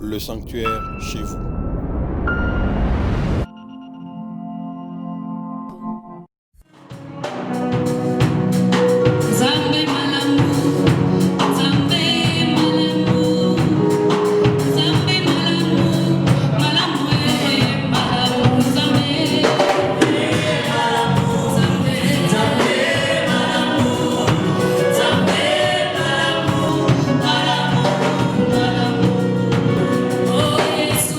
le sanctuaire chez vous. Oh, yes,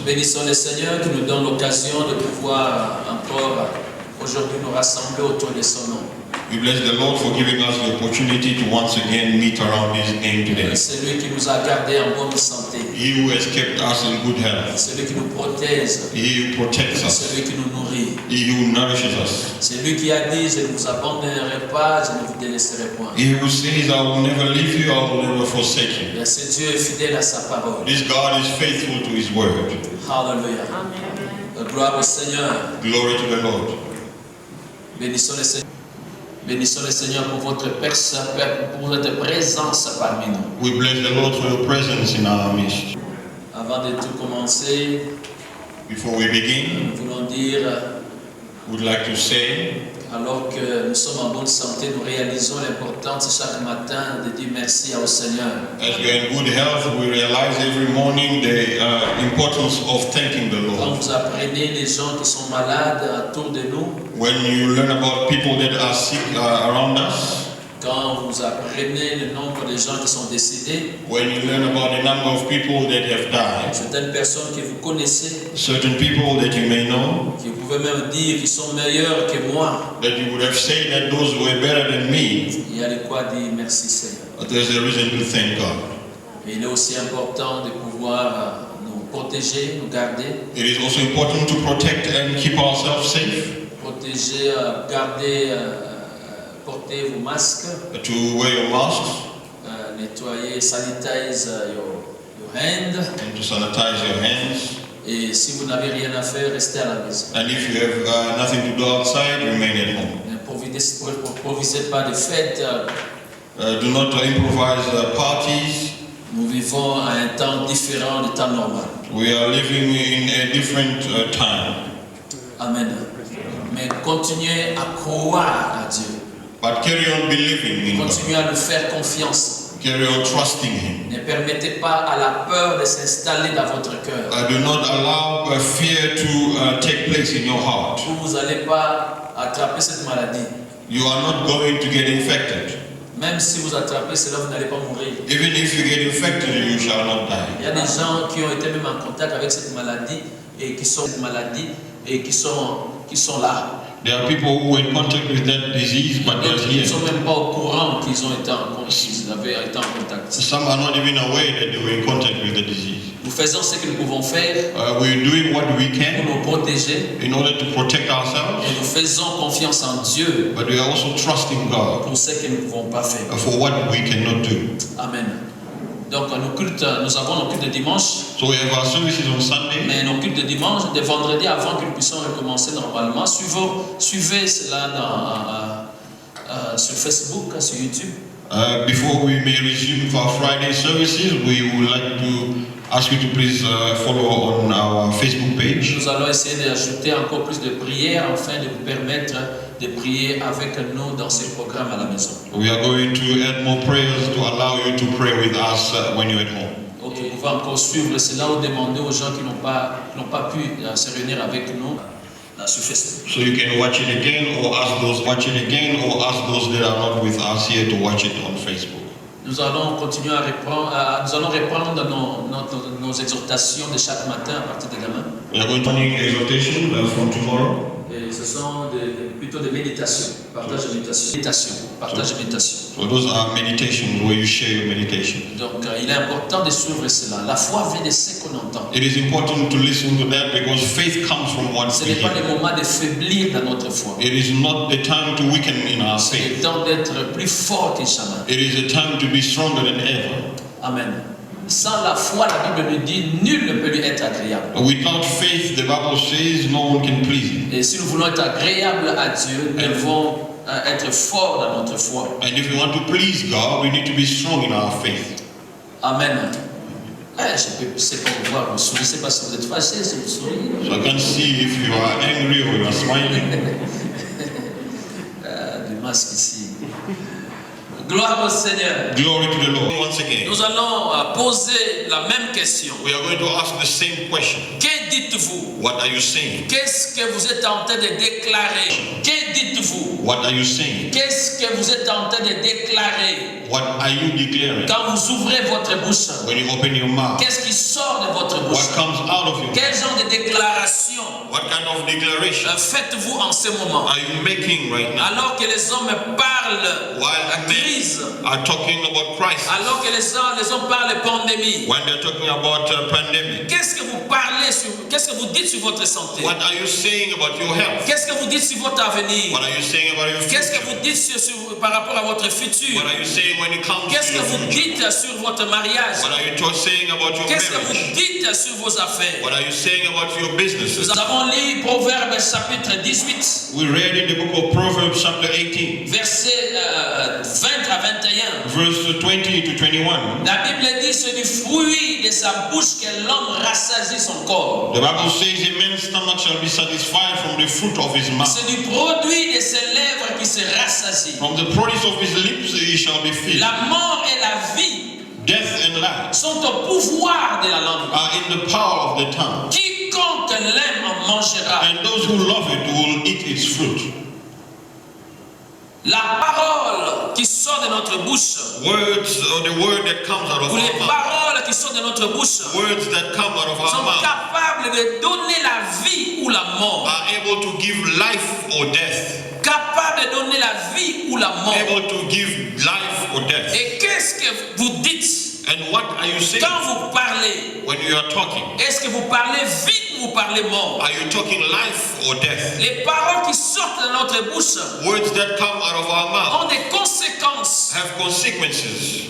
Bénissons le Seigneur qui nous donne l'occasion de pouvoir encore aujourd'hui nous rassembler autour de son nom. We bless the Lord for giving us the opportunity to once again meet around His name today. C'est lui qui nous a gardés en bonne santé. He who has kept us in good health. C'est lui qui nous protège. He who protects us. C'est lui qui nous nourrit. He who nourishes us. C'est lui qui a dit, je ne vous abandonnerai pas, je ne vous délaisserai point. He who says, I will never leave you, I will never forsake you. Et ce Dieu est fidèle à sa parole. This God is faithful to His word. Hallelujah. Amen. Gloire au Seigneur. Glory to the Lord. Bénissons le Seigneur. Bénissons le Seigneur pour votre présence parmi nous. We bless the Lord for your presence in our midst. Avant de tout commencer, Before we begin, Nous voulons dire, we'd like to say, alors que nous sommes en bonne santé, nous réalisons l'importance chaque matin de dire merci au Seigneur. as we are in good health, we realize every morning the importance of thanking the Quand Lord. vous apprenez les gens qui sont malades autour de nous, When you learn about people that are sick around us, quand vous apprenez le nombre de gens qui sont décédés, when you learn about the number of people that have died, certaines personnes que vous connaissez, certain people that you may know, qui vous pouvez même dire qu'ils sont meilleurs que moi, that you would have said that those were better than me, il y a de quoi dire merci Seigneur. there's a reason to thank God. Mais il est aussi important de pouvoir nous protéger, nous garder, It is also important to protect and keep ourselves safe, protéger, garder, porter vos masques, to wear your masks, nettoyer, sanitize your hand. and to sanitize your hands. Et si vous n'avez rien à faire, restez à la maison. And if you have nothing to do outside, remain at home. Ne improvisez pas de fêtes. Do not improvise parties. Nous vivons à un temps différent du temps normal. We are living in a different time. Amen. Mais continuez à croire à Dieu. But carry on believing in God. Continuez à lui faire confiance. Carry on trusting Him. Ne permettez pas à la peur de s'installer dans votre cœur. Do not allow fear to take place in your heart. Vous n'allez pas attraper cette maladie. You are not going to get infected. Même si vous attrapez cela, vous n'allez pas mourir. Even if you get infected, you shall not die. Il y a des gens qui ont été même en contact avec cette maladie et qui sont là. There are people who were in contact with that disease, but they're Ils ne here. sont même pas au courant qu'ils avaient été en contact. Some are not even aware that they were in contact with the disease. Nous faisons ce que nous pouvons faire We're doing what we pour can nous protéger in order to protect ourselves, et nous faisons confiance en Dieu but we are also trusting God pour ce que nous ne pouvons pas faire. for what we cannot do. Amen. Donc nous avons nos cultes de dimanche, So we have our services on Sunday, mais nos cultes de dimanche, de vendredi avant que nous puissions recommencer normalement. Suivez cela sur Facebook, sur YouTube. before we may resume our Friday services, we would like to ask you to please follow on our Facebook page. Nous allons essayer d'ajouter encore plus de prières afin de vous permettre de prier avec nous dans ces programmes à la maison. We are going to add more prayers to allow you to pray with us when you're at home. Ok, vous pouvez encore suivre cela ou demander aux gens qui n'ont pas pu se réunir avec nous sur Facebook. So you can watch it again, or ask those watch it again, or ask those that are not with us here to watch it on Facebook. Nous allons continuer nous allons reprendre nos exhortations de chaque matin à partir de demain. We are going to morning exhortation from tomorrow. Et ce sont plutôt des méditations, partage de méditation. So those are meditations where you share your meditation. Donc il est important de suivre cela. La foi vient de ce qu'on entend. It is important to listen to that because faith comes from what Ce we n'est pas le hear. moment de faiblir dans notre foi. It is not the time to weaken in our C'est faith. le temps d'être plus fort que jamais. It is a time to be stronger than ever. Amen. Sans la foi, la Bible nous dit, nul ne peut lui être agréable. Without faith, the Bible says, no one can please Him. Et si nous voulons être agréables à Dieu, nous devons être forts dans notre foi. And if we want to please God, we need to be strong in our faith. Amen. Je ne sais pas vous voir, je ne sais pas si vous êtes fâchés, si vous souriez. So I can see if you are angry or you are smiling. Du masque ici. Gloire au Seigneur. Glory to the Lord. Once again, Nous allons poser la même question. we are going to ask the same question. Que dites-vous? What are you saying? Qu'est-ce que vous êtes en train de déclarer? Que dites-vous? What are you saying? Qu'est-ce que vous êtes en train de déclarer? What are you declaring? Quand vous ouvrez votre bouche, When you open your mouth, qu'est-ce qui sort de votre bouche? what comes out of you? Quel genre de déclaration What kind of declaration faites-vous en ce moment? are you making right now? Alors que les hommes parlent While la men crise, are talking about Christ, alors que les hommes parlent de pandémie, when they're talking about pandemic, qu'est-ce que vous parlez qu'est-ce que vous dites sur votre santé? what are you saying about your health? Qu'est-ce que vous dites sur votre avenir? What are you saying about your Qu'est-ce que future? vous dites par rapport à votre futur? What are you saying when it comes Qu'est-ce to que your vous future? dites sur votre mariage? What are you saying about your Qu'est-ce que vous marriage? dites sur vos affaires? What are you saying about your businesses? Nous avons lu Proverbes chapitre 18, We read in the book of Proverbs chapter 18, versets 20 à 21. 21. verse 20 to 21. La Bible dit c'est du fruit de sa bouche que l'homme rassasie son corps. The Bible says a man's stomach shall be satisfied from the fruit of his mouth. C'est du produit de ses lèvres qui se rassasie. From the produce of his lips he shall be filled. La mort et la vie Death and life sont au pouvoir de la langue. are in the power of the tongue. Quiconque l'aime en mangera. And those who love it will eat its fruit. La parole qui sort de notre bouche, Words, or the word that comes out of ou les our mouth, paroles qui sortent de notre bouche, words that come out of our sont mouth capables de donner la vie ou la mort. are able to give life or death. Capables de donner la vie ou la mort. Able to give life or death. Et qu'est-ce que vous dites And what are you saying quand vous parlez? when you are talking? Est-ce que vous parlez vie ou vous parlez mort? Are you talking life or death? Les paroles qui sortent de notre bouche Words that come out of our mouth ont des conséquences. have consequences.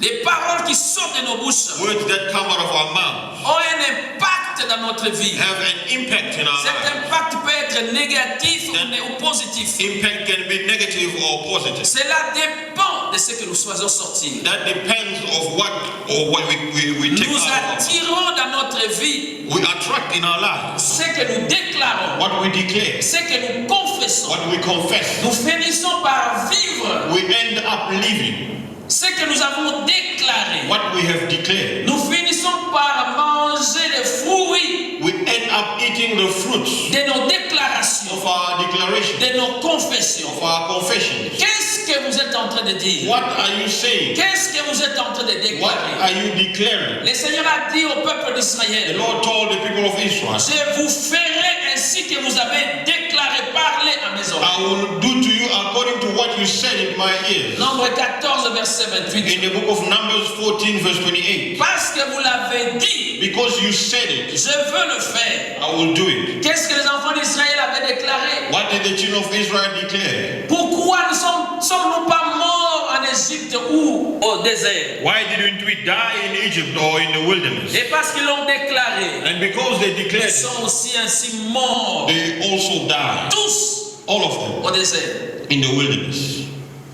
Les paroles qui sortent de nos bouches Words that come out of our mouth ont un impact dans notre vie. have an impact in our Cet life. impact peut être négatif ou positif. Impact can be negative or positive. Cela dépend de ce que nous choisissons sortir. That depends of what we take Nous out of our mouth. attirons dans notre vie We attract in our lives ce que nous déclarons, what we declare, ce que nous confessons. what we confess. Nous finissons par vivre We end up living ce que nous avons déclaré. what we have declared. Nous finissons par manger les fruits We end up eating the fruits de nos déclarations, of our declaration, de nos confessions. of our confession. Qu'est-ce que vous êtes en train de dire? What are you saying? Qu'est-ce que vous êtes en train de What déclarer? are you declaring? Le Seigneur a dit au peuple The d'Israël, Lord told the people of Israel, je vous ferai ainsi que vous avez déclaré, parlé à mes I oreilles. will do to you according to what you said in my ears. Nombre 14, verset 28. In the book of Numbers 14, verse 28. Parce que vous l'avez dit, Because you said it, je veux le faire. I will do it. Qu'est-ce que les enfants d'Israël avaient déclaré? What did the children of Israel declare? Pourquoi ne sommes-nous pas morts en Égypte ou au désert? Why didn't we die in Egypt or in the wilderness? Et parce qu'ils l'ont déclaré, And because they ils declared, sont aussi ainsi morts, they also died. tous All of them au désert. in the wilderness.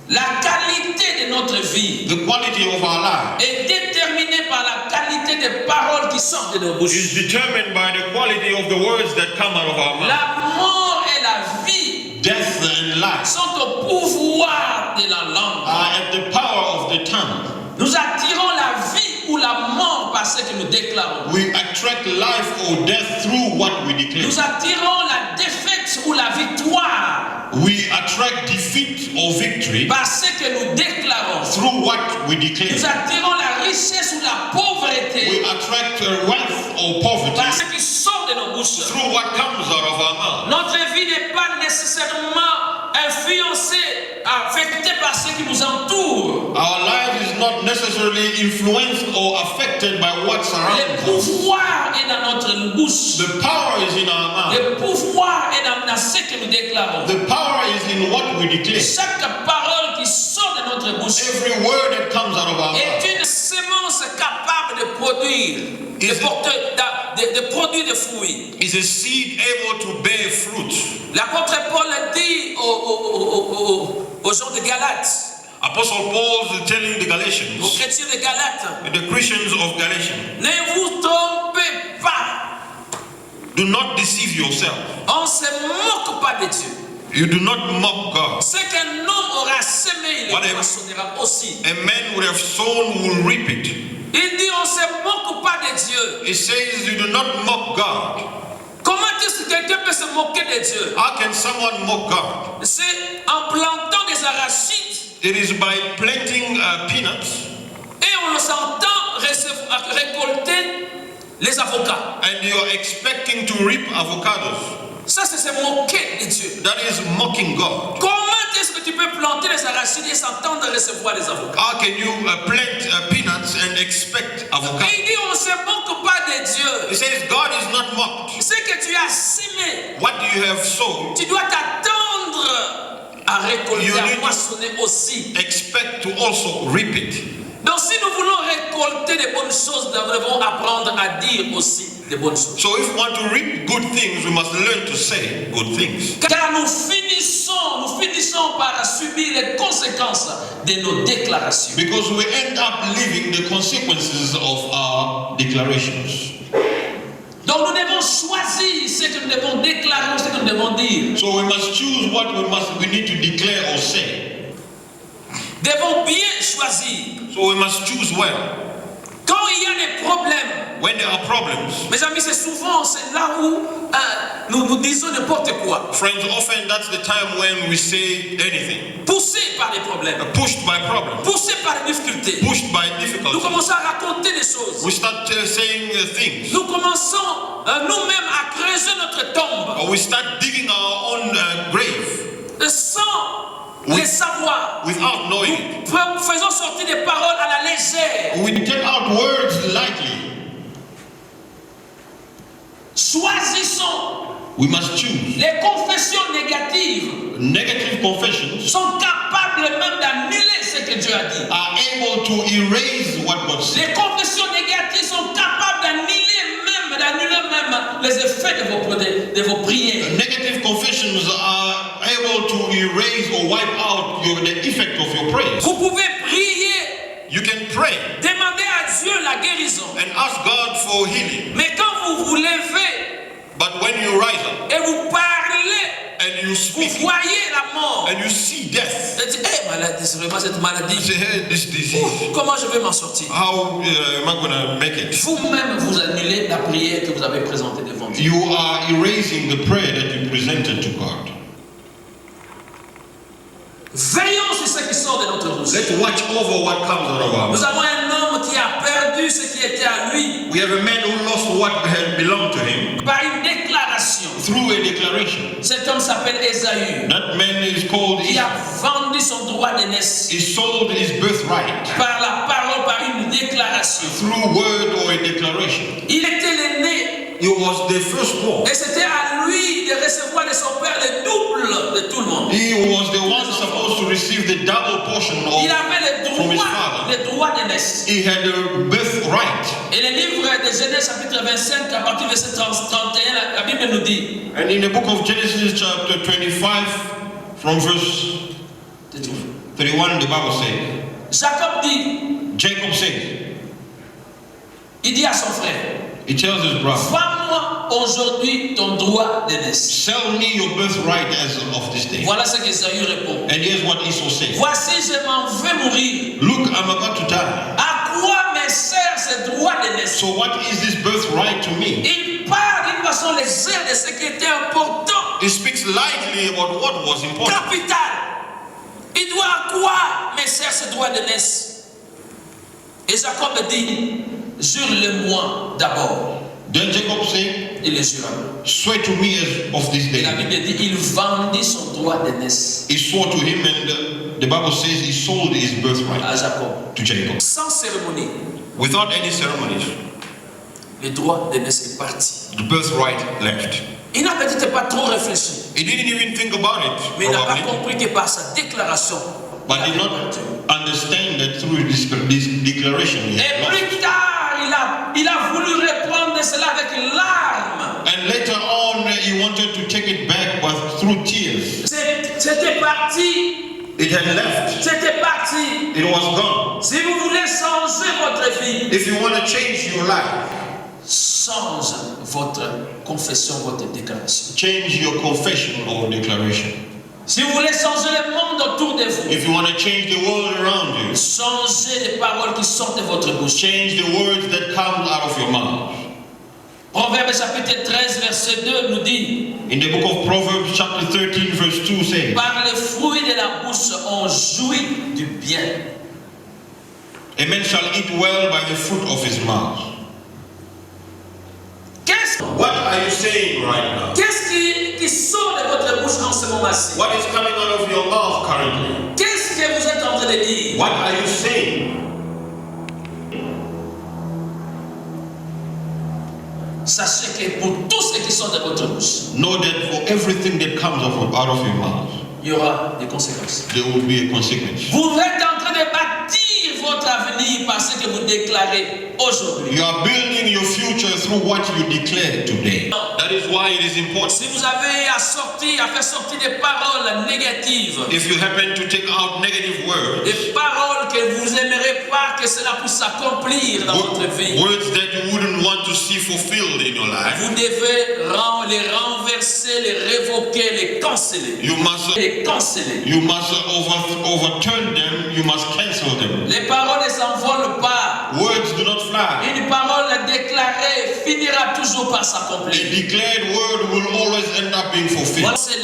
La qualité de notre vie The quality of our life est déterminée par la qualité des paroles qui sortent de nos is bouches. determined by the quality of the words that come out of our mouth. La mort et la vie Death and life sont au pouvoir de la langue. are at the power of the tongue. Nous attirons la vie ou la mort par ce que nous déclarons. We attract life or death through what we declare. Nous attirons la défaite ou la victoire We attract defeat or victory par ce que nous déclarons. through what we declare. Nous attirons la richesse ou la We pauvreté attract wealth or poverty par ce qui sort de nos bouches. through what comes out of our mouth. Notre vie n'est pas nécessairement influencée, affectée par ce qui nous entoure. Our life is not necessarily influenced or affected by what Le surrounds us. pouvoir est dans notre bouche. The power is in our mouth. Le pouvoir est dans ce que nous déclarons. The power is in what we declare. Chaque parole qui sort de notre bouche Every word that comes out of our est mouth une sémence capable de produire, de produire des fruits. is a seed able to bear fruit. L'apôtre Paul dit aux gens de Galates, Apostle Paul is telling the aux Galatians, chrétiens de Galates, the Christians of Galatia, ne vous trompez pas. do not deceive yourself. On ne se moque pas de Dieu. You do not mock God. Ce qu'un homme aura semé, il Whatever. moissonnera aussi. A man would have sown will reap it. Il dit on ne se moque pas de Dieu. It says you do not mock God. Comment est-ce que quelqu'un peut se moquer de Dieu? How can someone mock God? C'est en plantant des arachides It is by planting peanuts et on s'entend récolter les avocats. and you're expecting to reap avocados. Ça, c'est se moquer de Dieu. That is mocking God. Comment est-ce que tu peux planter les arachides et s'entendre recevoir les avocats? How can you plant peanuts and expect avocados? Il dit on ne se moque pas de Dieu. It says God is not mocked. Ce que tu as semé, What you have sown, tu dois t'attendre à récolter, You à need to- moissonner aussi. expect to also reap it. Donc si nous voulons récolter des bonnes choses, nous devons apprendre à dire aussi. des bonnes choses. So if we want to reap good things, we must learn to say good things. Car nous finissons par subir les conséquences de nos déclarations. Because we end up living the consequences of our declarations. Donc nous devons choisir ce que nous devons déclarer, ce que nous devons dire. So we must choose what we need to declare or say. Devons bien choisir. So we must choose well. Quand il y a des problèmes, When there are problems, mes amis, c'est là où nous disons n'importe quoi. friends, often that's the time when we say anything. Poussés par les problèmes, Pushed by problems, poussés par les difficultés. pushed by Nous difficulties. commençons à raconter des choses. We start saying things. Nous commençons nous-mêmes à creuser notre tombe Or we start digging our own grave sans les savoir. without knowing it. Nous faisons sortir des paroles à la légère. We take out words lightly. Choisissons. We must choose. Les confessions négatives Negative confessions sont capables même d'annuler ce que Dieu a dit. are able to erase what God said. Les confessions négatives sont capables d'annuler même les effets de vos prières. Negative confessions are able to erase or wipe out the effect of your prayers. Vous pouvez prier, You can pray demander à Dieu la guérison. and ask God for healing. Mais quand vous vous levez But when you rise up et vous parlez, and you vous speak voyez la mort. and you see death, Vous dites, maladie, c'est vraiment cette you maladie. say, hey, this disease, Comment je vais m'en sortir? how am I going to make it? Vous-même, vous annulez la prière que vous avez présentée devant Dieu. You are erasing the prayer that you presented to God. Veillons sur ce qui sort de notre bouche. Let's watch over what comes out of our Nous mouth. avons un homme qui a perdu ce qui était à lui We have a man who lost what had belonged to him par une déclaration. through a declaration. Cet homme s'appelle Ésaü. That man is called, Il a vendu son droit d'aînesse he sold his birthright par la parole, par une déclaration. through word or a declaration. Il était l'aîné He was the firstborn. et c'était à lui de recevoir de son père le double de tout le monde. He was the one supposed to receive the double portion Il of, avait from his father. le droit d'aînesse. He had a birthright. Et le livre de Genèse chapitre 25, à partir du verset 31, la Bible nous dit, And in the book of Genesis chapter 25, from verse 31, the Bible says, Jacob dit, Jacob says, il dit à son frère, he tells his brother, vends-moi aujourd'hui ton droit d'aînesse. sell me your birthright as of this day. Voilà ce qu'Ésaü répond. And here's what Esau said. Voici, je m'en vais mourir. Look, I'm about to die. À quoi me sert ce droit d'aînesse? So what is this birthright to me? Il parle d'une façon légère de ce qui était important, He speaks lightly about what was important. capital. Il doit à quoi me sert ce droit d'aînesse? Et Jacob dit, jure-le-moi d'abord. Then Jacob said, Il le jura. swear to me as of this Et la day. Bible dit, il vendit son droit d'aînesse He swore to him, and the Bible says he sold his birthright à Jacob. to Jacob. Sans cérémonie, Without any ceremonies, le droit d'aînesse est parti. the birthright left. Il n'a peut-être pas trop réfléchi, He didn't even think about it, mais il n'a pas probably, compris que par sa déclaration, but did not understand that through this declaration he had et lost. plus tard, il a voulu reprendre cela avec larmes. And later on, he wanted to take it back, but through tears. C'était parti, It had left. c'était parti. It was gone. Si vous voulez changer votre vie, If you want to change your life, change votre confession, votre déclaration. change your confession or declaration. Si vous voulez changer le monde autour de vous, If you want to change the world around you, changez les paroles qui sortent de votre bouche. change the words that come out of your mouth. Proverbe chapitre 13, verset 2 nous dit, In the book of Proverbs chapter 13 verse 2 says, par les fruits de la bouche, on jouit du bien. a man shall eat well by the fruit of his mouth. What are you saying right now? Qu'est-ce qui sort de votre bouche en ce moment-ci? What is coming out of your mouth currently? Qu'est-ce que vous êtes en train de dire? What are you saying? Sachez que pour tout ce qui sort de votre bouche, Know that for everything that comes out of your mouth, il y aura des conséquences. there will be a consequence. Vous êtes en train de bâtir votre avenir par ce que que vous déclarez aujourd'hui. You are building your future through what you declare today. That is why it is important. Si vous avez à faire sortir des paroles négatives, If you happen to take out negative words, des paroles que vous n'aimerez pas que cela puisse s'accomplir dans votre vie, words that you wouldn't want to see fulfilled in your life, vous devez les renverser, les révoquer, les canceller. you must overturn them, you must cancel them. Les paroles ne s'envolent pas. Words do not fly. Une parole déclarée finira toujours par A s'accomplir. declared word will always end up being fulfilled. Voilà, c'est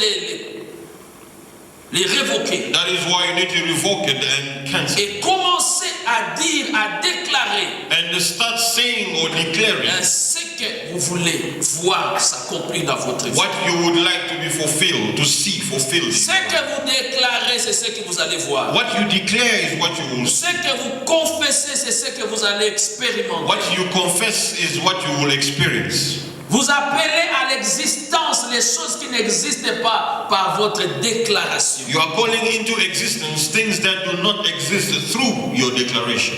les révoquer. That is why you need to revoke it and cancel. Et commencer à dire, à déclarer And start saying or declaring ce que vous voulez voir s'accomplir dans votre vie. what you would like to be fulfilled, to see fulfilled. Ce que vous déclarez, c'est ce que vous allez voir. What you declare is what you will see. Ce que vous confessez, c'est ce que vous allez expérimenter. What you confess is what you will experience. Vous appelez à l'existence les choses qui n'existent pas par votre déclaration. You are calling into existence things that do not exist through your declaration.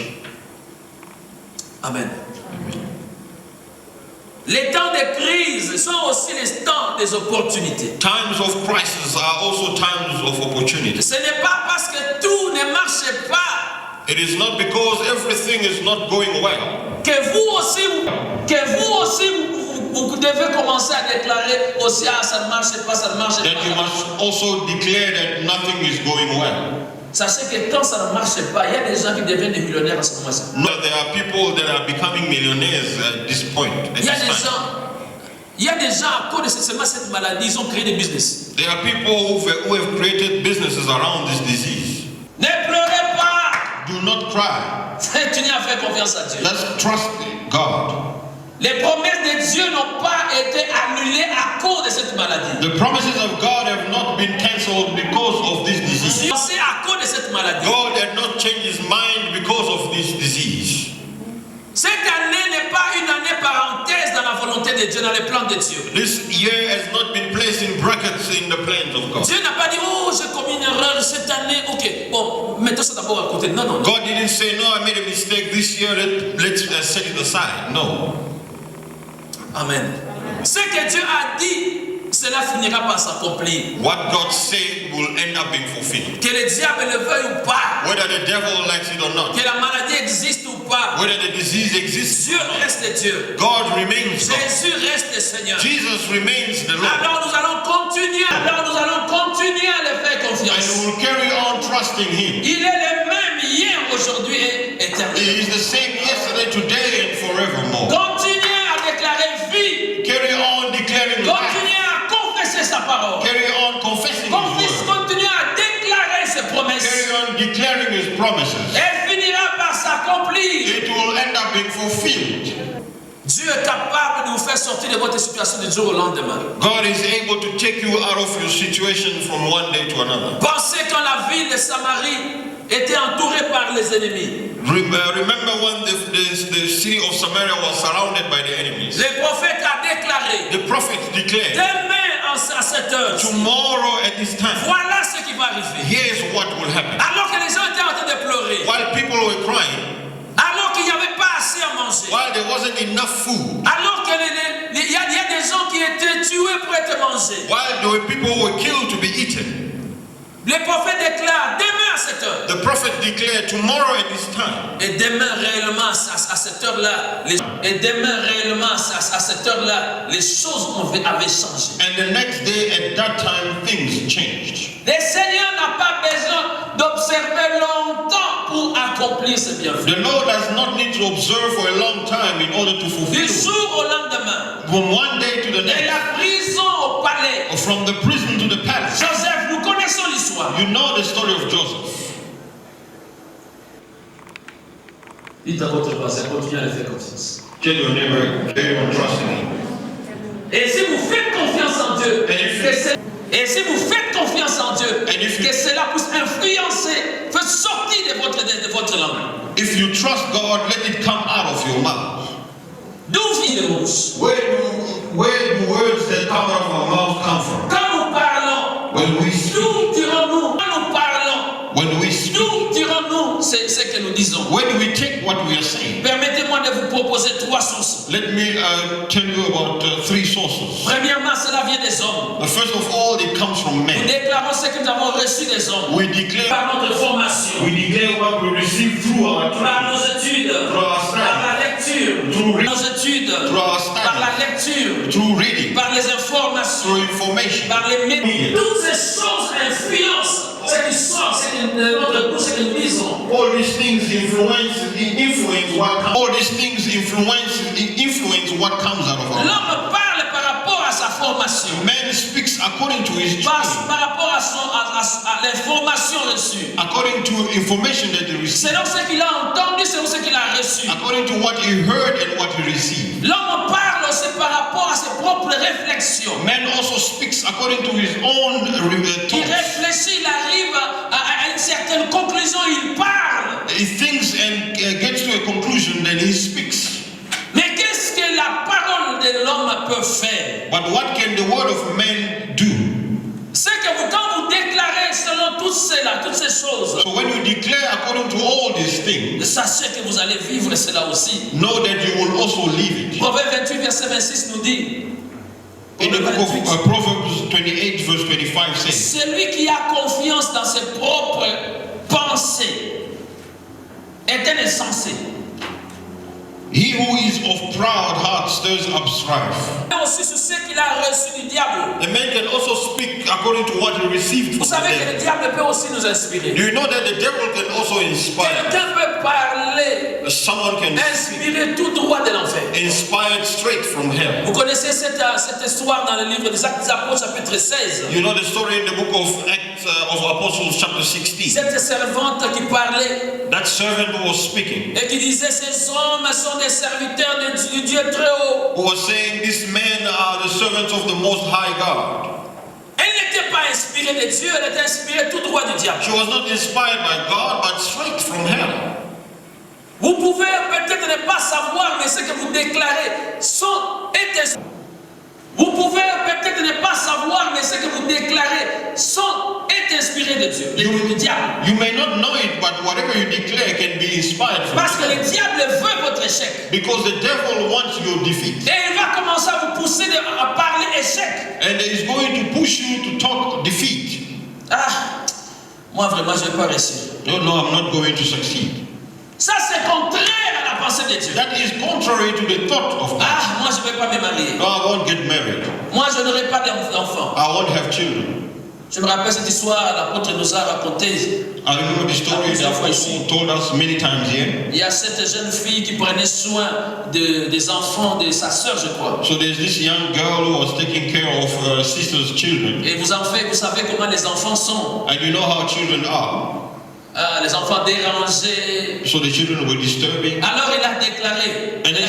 Amen. Les temps de crise sont aussi les temps des opportunités. Times of crisis are also times of opportunity. Ce n'est pas parce que tout ne marche pas It is not because everything is not going well que vous aussi vous devez commencer à déclarer aussi ça ne marche pas, ça ne marche that you pas. must also declare that nothing is going well. Sachez que quand ça ne marche pas, il y a des gens qui deviennent des millionnaires à ce moment-là. No, there are people that are becoming millionaires at this point. At Il y a this des time. gens à cause de cette maladie, ils ont créé des business. There are people who have created businesses around this disease. Ne pleurez pas. Do not cry. Continuez à faire confiance à Dieu. Let's trust God. Les promesses de Dieu n'ont pas été annulées à cause de cette maladie. The promises of God have not been cancelled because of this disease. C'est à cause de cette maladie. God had not changed his mind because of this disease. Cette année n'est pas une année parenthèse dans la volonté de Dieu, dans les plans de Dieu. This year has not been placed in brackets in the plans of God. Dieu n'a pas dit, oh, j'ai commis une erreur cette année, ok, bon, mettons ça d'abord à côté. Non, non, non. God didn't say, no, I made a mistake this year, let's set it aside. No. Amen. Ce que Dieu a dit, cela finira par s'accomplir. What God said will end up being fulfilled. Que le diable le veuille ou pas, Whether the devil likes it or not, que la maladie existe ou pas, whether the disease exists, Dieu reste Dieu. God remains God. Jésus reste Seigneur. Jesus remains the Lord. Alors nous allons continuer à le faire And confiance. we will carry on trusting Him. Il est le même hier, aujourd'hui et éternellement. He is the same yesterday, today, and forevermore. Continuez à déclarer vie. Carry on declaring life. Continuez à confesser sa parole. Carry on confessing His word. Continuez à déclarer ses promesses. Carry on declaring His promises. Elle finira par s'accomplir. It will end up being fulfilled. Dieu est capable de vous faire sortir de votre situation du jour au lendemain. God is able to take you out of your situation from one day to another. Pensez quand la ville de Samarie était entourée par les ennemis. Remember when the city of Samaria was surrounded by the enemies. Le prophète a déclaré, The prophet declared, demain à cette heure, tomorrow at this time, voilà ce qui va arriver. here's what will happen. Alors que les gens étaient en train de pleurer, While people were crying, alors qu'il n'y avait pas assez à manger, while there wasn't enough food, alors qu'il y a des gens qui étaient tués pour être mangés, while there were people who were killed to be eaten, le prophète déclare, demain à cette heure, the prophet declared, tomorrow at this time, et demain réellement à cette heure-là, les choses avaient changé. and the next day at that time, things changed. Le Seigneur n'a pas besoin d'observer longtemps pour accomplir ses bienfaits. The Lord does not need to observe for a long time in order to Du fulfill. jour au lendemain, From one day to the de next, la prison au palais. or from the prison to the palace. Joseph, nous connaissons l'histoire. You know the story of Joseph. Dites à votre voisin, continuez à le faire confiance. Tell your neighbor, carry on trusting Him. Et si vous faites confiance en Dieu, et si vous faites confiance en Dieu, que cela puisse influencer, faire sortir de votre langue. If you trust God, let it come out of your mouth. D'où vient le bouche? Where do words that come out of our mouth come from? Quand nous parlons, When we speak, d'où tirons-nous? Quand nous parlons, when we speak, d'où tirons-nous ce que nous disons? where do we take what we are saying? hommes. But first of all, it comes from Nous men. déclarons ce que nous avons reçu des hommes. We declare Par notre formation, what we receive through our par nos études, par la lecture, nos études, par la lecture, through reading, par les informations, through information. par les médias. Toutes ces choses influencent ce qui sort, ce que notre bouche, ce que nous disons. All these things influence what comes out of our mouth. L'homme parle par rapport à sa formation. Man speaks according to his Par training, rapport à l'information reçue. according to information that he received, Selon ce qu'il a entendu, selon ce qu'il a reçu. according to what he heard and what he received. L'homme parle aussi par rapport à ses propres réflexions. Man also speaks according to his own Il thoughts. réfléchit, il arrive à une certaine conclusion, il parle. He thinks and gets to a conclusion, then he speaks. Mais qu'est-ce que la parole de l'homme peut faire? But what can the word of man do? C'est que quand vous déclarez selon toutes ces choses, So when you declare according to all these things, sachez que vous allez vivre cela aussi. know that you will also live it. Proverbe 28, verset 26 nous dit, In the book of Proverbs 28 verse 25 says, celui qui a confiance dans ses propres pensées est un insensé. he who is of proud heart stirs up strife. Et aussi sur ce qu'il a reçu du diable. A man can also speak according to what he received Vous from the savez que devil. le diable peut aussi nous inspirer. Do you know that the devil can also inspire? Quelqu'un peut parler, Someone can speak inspirer tout droit de l'enfer. inspired straight from hell. Vous connaissez cette histoire dans le livre des Actes des Apôtres, chapitre 16. You know the story in the book of Acts of Apostles chapter 16. Cette servante qui parlait That servant who was speaking, et qui disait ces hommes sont des serviteurs du Dieu très haut. who was saying, these men are the servants of the Most High God. Elle n'était pas inspirée de Dieu, elle était inspirée tout droit du diable. She was not inspired by God, but straight from hell. Vous pouvez peut-être ne pas savoir, mais ce que vous déclarez est inspiré. Vous pouvez peut-être ne pas savoir, mais ce que vous déclarez est inspiré de Dieu, du diable. You may not know it, but whatever you declare can be inspired from Parce que hell. le diable veut votre échec. Because the devil wants your defeat. Et il va commencer à vous pousser à parler échec. And he's going to push you to talk defeat. Ah, moi vraiment je ne vais pas réussir. No, I'm not going to succeed. Ça c'est contraire à la pensée de Dieu. That is contrary to the thought of God. Ah, moi je ne vais pas me marier. No, I won't get married. Moi je n'aurai pas d'enfants. I won't have children. Je me rappelle cette histoire, l'apôtre nous a raconté. I remember the story that Paul told us many times here. Il y a cette jeune fille qui prenait soin des enfants de sa sœur, je crois. So there's this young girl who was taking care of her sister's children. Et vous savez comment les enfants sont. And you know how children are. Les enfants dérangés. So the children were disturbing. Alors il a déclaré. And then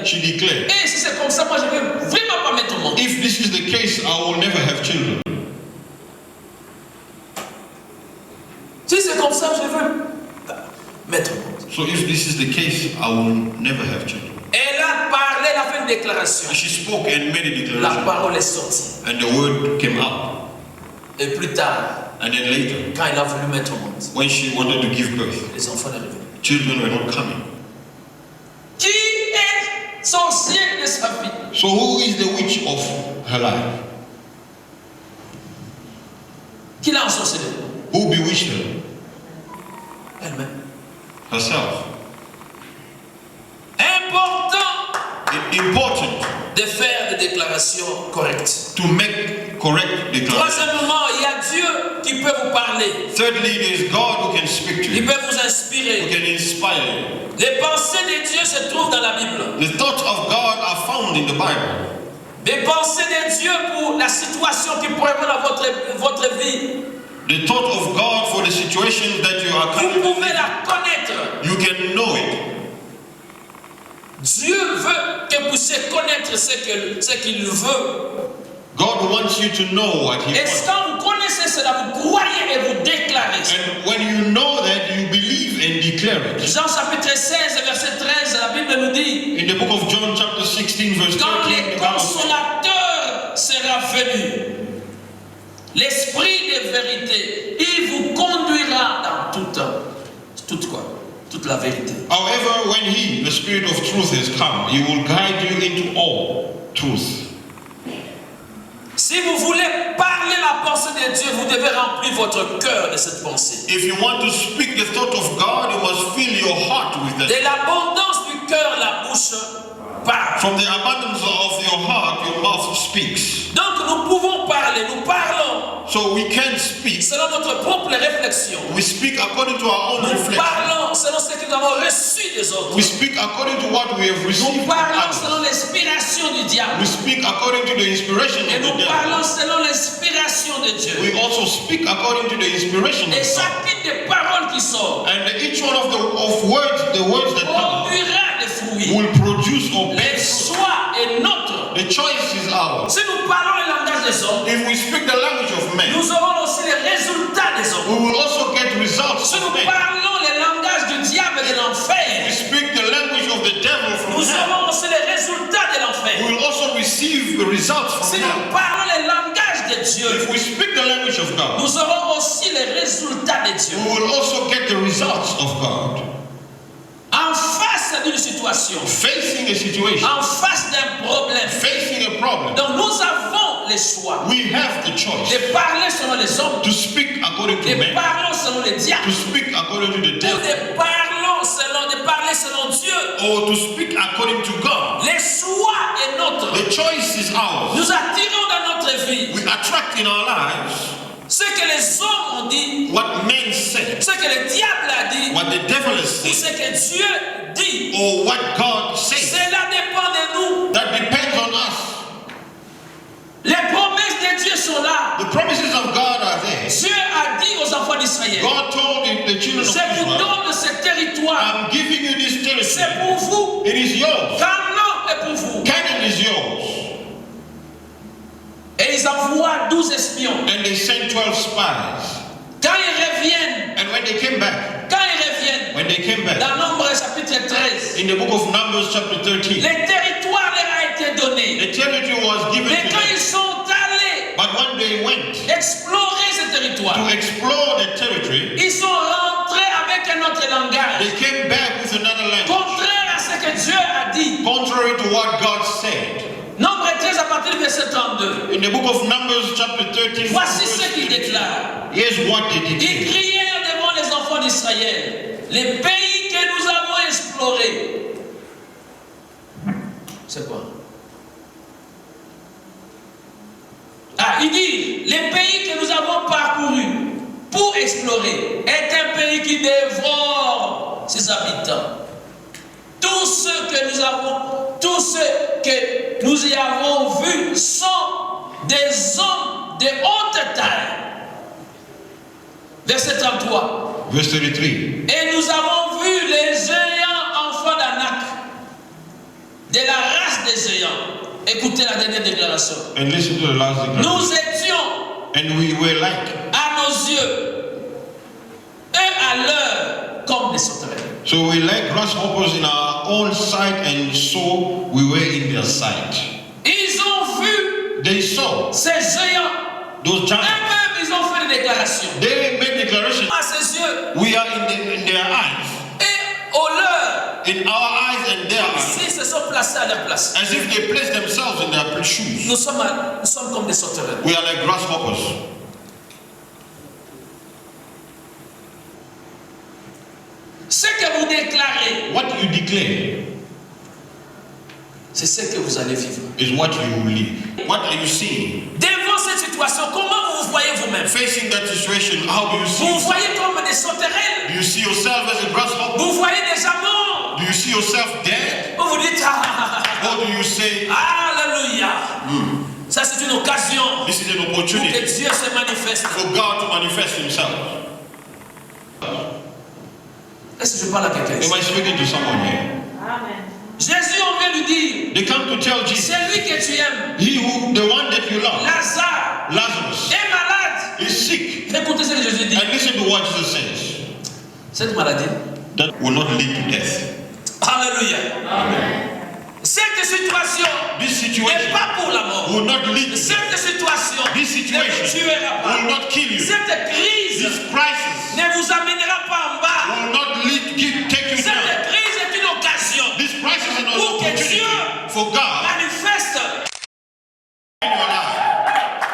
she declared, Et si c'est comme ça, moi je ne vais vraiment pas mettre au monde. if this is the case, I will never have children. Si c'est comme ça, je veux mettre au monde. So if this is the case, I will never have children. Elle a parlé, elle a fait une déclaration. She spoke and made a La declaration. parole est sortie. And the word came out. Et plus tard, And then later, quand elle a voulu mettre au monde, when she wanted to give birth, les enfants n'arrivaient pas. children were not coming. Qui est sorcier de sa vie? So who is the witch of her life? Qui l'a ensorcelé? Who bewitched her? Elle-même. Herself. Important Important de faire des déclarations correctes. to make correct declarations. Troisièmement, il y a Dieu qui peut vous parler. Thirdly, there is God who can speak to Il you, peut vous who inspirer. can inspire you. Les pensées de Dieu se trouvent dans la Bible. The thoughts of God are found in the Bible. Les pensées de Dieu pour la situation qui pourrait venir dans votre vie. The thought of God for the situation that you are Vous currently pouvez in, la connaître. you can know it. Dieu veut que vous puissiez connaître ce qu'il veut. God wants you to know what He Et wants. quand vous connaissez cela, vous croyez et vous déclarez. And when you know that, you believe and declare it. Jean chapitre 16, verset 13, la Bible nous dit, In the book of John chapter 16 verse 13, quand le the Bible says, consolateur sera venu, l'esprit de vérité, il vous conduira dans toute quoi? Toute la vérité. however, when He, the Spirit of truth, has come, He will guide you into all truth. Si vous voulez parler la pensée de Dieu, vous devez remplir votre cœur de cette pensée. If you want to speak the thought of God, you must fill your heart with De it. l'abondance du cœur, la bouche parle. From the abundance of your heart, your mouth speaks. Donc nous pouvons parler, nous parlons So we can speak. selon notre propre réflexion. We speak according to our own Nous reflection. parlons selon ce que nous avons reçu des autres. We speak according to what we have received Nous from parlons others. selon l'inspiration du diable. We speak according to the inspiration Et of the nous devil. parlons selon l'inspiration de Dieu. We also speak according to the inspiration of Et God. chacune des paroles qui sortent And each one of the words that come produira des fruits. will produce or bear Le fruit. choix est notre. The choice is ours. Si nous parlons le langage des hommes, If we speak the language of men, nous aurons aussi les résultats des we hommes. will also get results Si nous from men. parlons le langage du diable et de We l'enfer, speak the language of the devil from nous hell. aurons aussi les résultats de We l'enfer. will also receive the results Si from nous hell. parlons le langage de Dieu, If we speak the language of God, nous aurons aussi les résultats de Dieu. we will also get the results of God. En face d'une situation, Facing a situation, en face d'un problème, facing a problem, donc nous avons le choix we have the choice de parler selon les hommes, to speak according to de men, parler selon les diables, to speak according to the ou devil, de parler selon Dieu. or to speak according to God. Le choix est notre. The choice is ours. Nous attirons dans notre vie We attract in our lives ce que les hommes ont dit, what men say, ce que le diable a dit, what the devil has ou said, ce que Dieu dit. or what God says. Cela dépend de nous. That depends on us. Les promesses de Dieu sont là. The promises of God are there. Dieu a dit aux enfants d'Israël, God told the children of je vous Israel, donne ce territoire. I'm giving you this C'est territory. pour vous. It is yours. Canaan est pour vous. Canaan is yours. Et ils envoient 12 espions. And they sent 12 spies. Quand ils reviennent, And when they came back, dans Nombre chapitre 13, in the book of Numbers chapter 13, le territoire leur a été donné. the territory was given Mais to quand them. ils sont allés But when they went explorer ce territoire, to explore the territory, ils sont rentrés avec un autre langage, they came back with another language, contraire à ce que Dieu a dit. contrary to what God said. Nombre 13 à partir du verset 32. In the book of Numbers chapter 13, Voici ce qu'il déclare. here's what they Ils did. crièrent devant les enfants d'Israël, les pays que nous avons explorés. C'est quoi? Ah, il dit, les pays que nous avons parcourus pour explorer est un pays qui dévore ses habitants. Tous ceux que nous y avons vus sont des hommes de haute taille. Verset 33. Verse 33. Et nous avons vu les géants enfants d'Anak, de la race des géants. Écoutez la dernière déclaration. And listen to the last declaration. Nous étions, And we were like, à nos yeux, eux à l'heure, comme des sauterelles. so we like grasshoppers in our own sight, and so we were in their sight. Ils ont vu They saw ces géants. those giants. Eux-mêmes, ils ont fait des déclarations. They made declaration. À ses yeux We are in their eyes, et au leur. in our eyes and their eyes, S'ils se sont placés à leur place. as if they placed themselves in their shoes. Nous sommes comme des sauterelles. We are like grasshoppers. Ce que vous déclarez, What you declare c'est ce que vous allez vivre. is what you will live. What are you seeing? Devant cette situation, comment vous vous voyez vous-même? Facing that situation, how do you see Vous vous yourself? voyez comme des sauterelles? Do you see yourself as a grasshopper? Vous voyez déjà morts? Do you see yourself dead? Vous vous dites, Or do you say, Alléluia. Ça c'est une occasion this is an pour que opportunity Dieu se manifeste. for God to manifest himself? Est-ce que je parle à quelqu'un? Am I speaking to someone here? Amen. Jésus, on vient lui dire, They come to tell Jesus, c'est lui que tu aimes. the one that you love, Lazare Lazarus, est malade. is sick. Écoutez ce que Jésus dit. And listen to what Jesus says. Cette maladie, That will not lead to death. Alléluia. Amen. Cette situation This n'est situation pas pour la mort. will not lead to death. Cette situation This ne vous situation tuera pas. will not kill you. Cette crise This crisis ne vous amènera pas en bas. will not take you down. Cette crise est une occasion This crisis is an pour que opportunity Dieu for God manifeste in your life.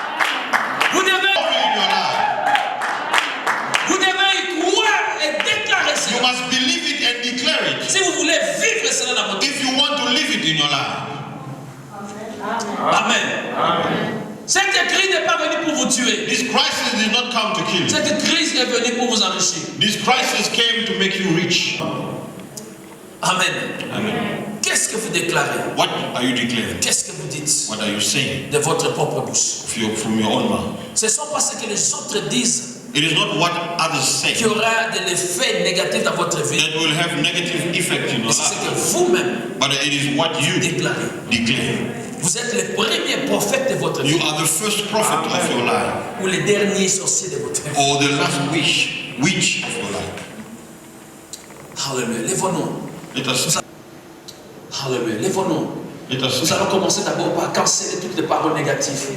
Amen. Cette crise n'est pas venue pour vous tuer. This crisis did not come to kill you. Cette crise est venue pour vous enrichir. This crisis came to make you rich. Amen. Amen. Qu'est-ce que vous déclarez? What are you declaring? Qu'est-ce que vous dites What are you saying? de votre propre bouche? From your own mouth. Ce ne sont pas ce que les autres disent It is not what others say qui aura de l'effet négatif dans votre vie. that will have negative effect in your C'est ce life, que vous-même but it is what you déclarez. declare. Vous êtes le premier prophète de votre You vie are the first prophet of your life, ou le dernier sorcier de votre vie. or the last witch of your life. Alléluia. Lèvons-nous. Let us, Alléluia. Lèvons-nous. let us. Nous allons commencer d'abord par canceller toutes les paroles négatives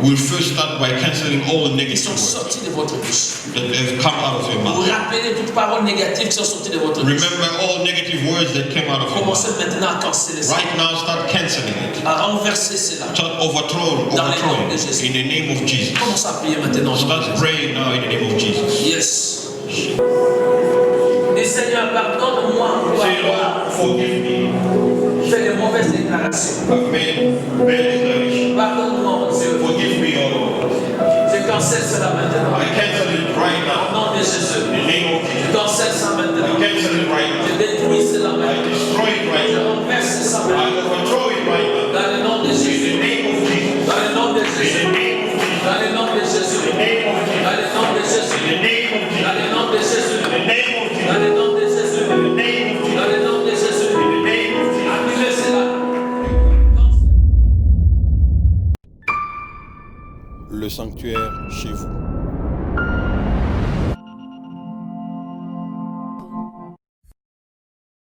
We'll first start by cancelling all the qui negative sont words sorties de votre bouche. that have come out of your Vous mouth. rappelez toutes paroles négatives qui sont sorties de votre bouche. Remember all negative words that came out of your mouth. Commencez maintenant à canceller ça, Right now, start canceling it. à renverser cela. Start overthrowing in the name of Jesus. Commencez à prier maintenant. Start praying now in the name of Jesus. Yes. Et Seigneur, pardonne-moi pour Say, avoir Lord, forgive me. fait de mauvaises déclarations. I've made bad declarations. Pardonne-moi, mon Dieu. Forgive me, O Lord. Je cancelle cela maintenant. I cancel it right Au now. nom de Jésus. In the name of Je Jesus. cancelle ça I maintenant. cancel it right Je now. détruis cela I maintenant. destroy it right Je now. renverse ça I maintenant. overthrow it right now. Dans le nom de In Jésus. the name of Jesus. Dans le nom de In Jésus. the name of Jesus. Dans le nom de Jésus. In the name of Jesus. Dans le nom de Jésus. In the name of Dans le Jesus. nom de Jésus. In the name of Dans Jesus. le nom de Jésus. In the name of Dans Jesus. le nom de Jésus. In the name of Jesus. Annulez cela. Le sanctuaire chez vous.